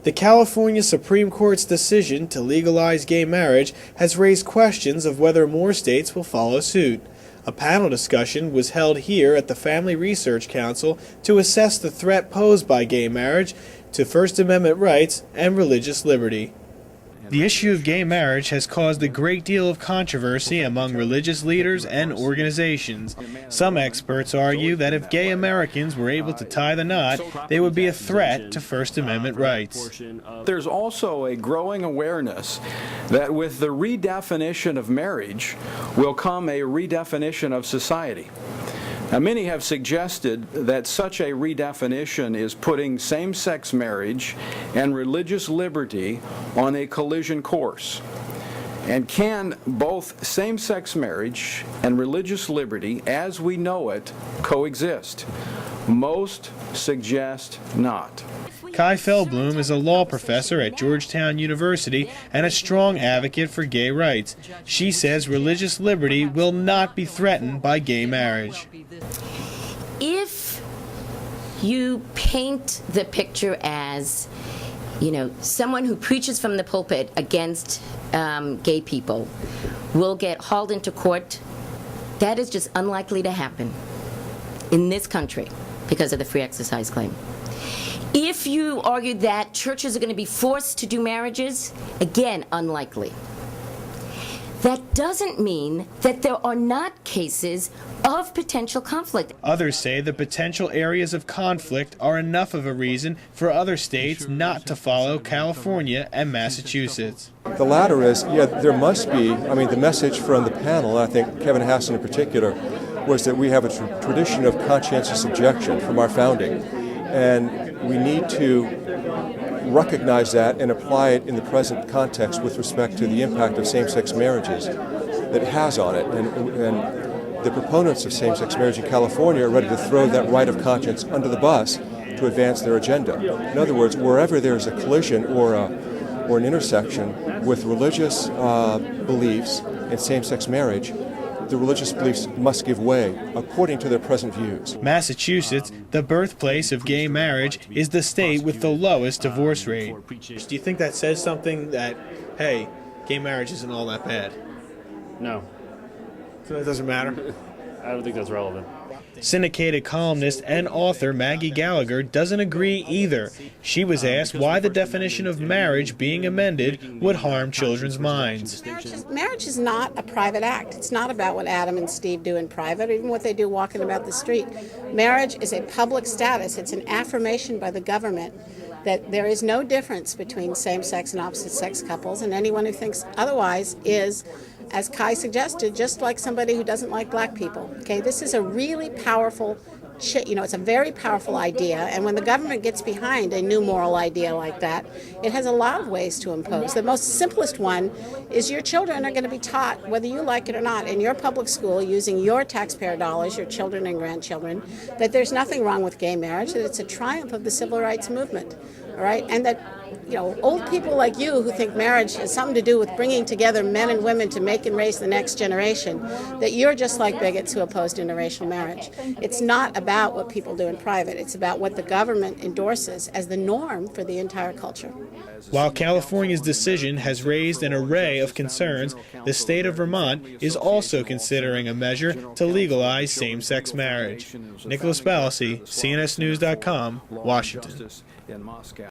The California Supreme Court's decision to legalize gay marriage has raised questions of whether more states will follow suit. A panel discussion was held here at the Family Research Council to assess the threat posed by gay marriage to First Amendment rights and religious liberty. The issue of gay marriage has caused a great deal of controversy among religious leaders and organizations. Some experts argue that if gay Americans were able to tie the knot, they would be a threat to First Amendment rights. There's also a growing awareness that with the redefinition of marriage will come a redefinition of society. Now, many have suggested that such a redefinition is putting same-sex marriage and religious liberty on a collision course. And can both same-sex marriage and religious liberty, as we know it, coexist? Most suggest not. Kai Feldblum is a law professor at Georgetown University and a strong advocate for gay rights. She says religious liberty will not be threatened by gay marriage. If you paint the picture as, someone who preaches from the pulpit against gay people will get hauled into court, that is just unlikely to happen in this country because of the free exercise claim. If you argue that churches are going to be forced to do marriages, again, unlikely. That doesn't mean that there are not cases of potential conflict. Others say the potential areas of conflict are enough of a reason for other states not to follow California and Massachusetts. The latter is, there must be, the message from the panel, I think Kevin Hassan in particular, was that we have a tradition of conscientious objection from our founding. And we need to recognize that and apply it in the present context with respect to the impact of same-sex marriages that it has on it. And the proponents of same-sex marriage in California are ready to throw that right of conscience under the bus to advance their agenda. In other words, wherever there's a collision or an intersection with religious beliefs in same-sex marriage, the religious beliefs must give way according to their present views. Massachusetts, the birthplace of gay marriage, is the state with the lowest divorce rate. Do you think that says something that, hey, gay marriage isn't all that bad? No. So that doesn't matter? I don't think that's relevant. Syndicated columnist and author Maggie Gallagher doesn't agree either. She was asked why the definition of marriage being amended would harm children's minds. Marriage is not a private act. It's not about what Adam and Steve do in private, or even what they do walking about the street. Marriage is a public status. It's an affirmation by the government that there is no difference between same-sex and opposite-sex couples, and anyone who thinks otherwise is, as Kai suggested, just like somebody who doesn't like black people. Okay, this is a really powerful, it's a very powerful idea, and when the government gets behind a new moral idea like that, it has a lot of ways to impose. The most simplest one is your children are going to be taught, whether you like it or not, in your public school, using your taxpayer dollars, your children and grandchildren, that there's nothing wrong with gay marriage, that it's a triumph of the civil rights movement. All right, and that old people like you who think marriage has something to do with bringing together men and women to make and raise the next generation, that you're just like bigots who oppose interracial marriage. It's not about what people do in private. It's about what the government endorses as the norm for the entire culture. While California's decision has raised an array of concerns, the state of Vermont is also considering a measure to legalize same-sex marriage. Nicholas Balassi, CNSnews.com, Washington.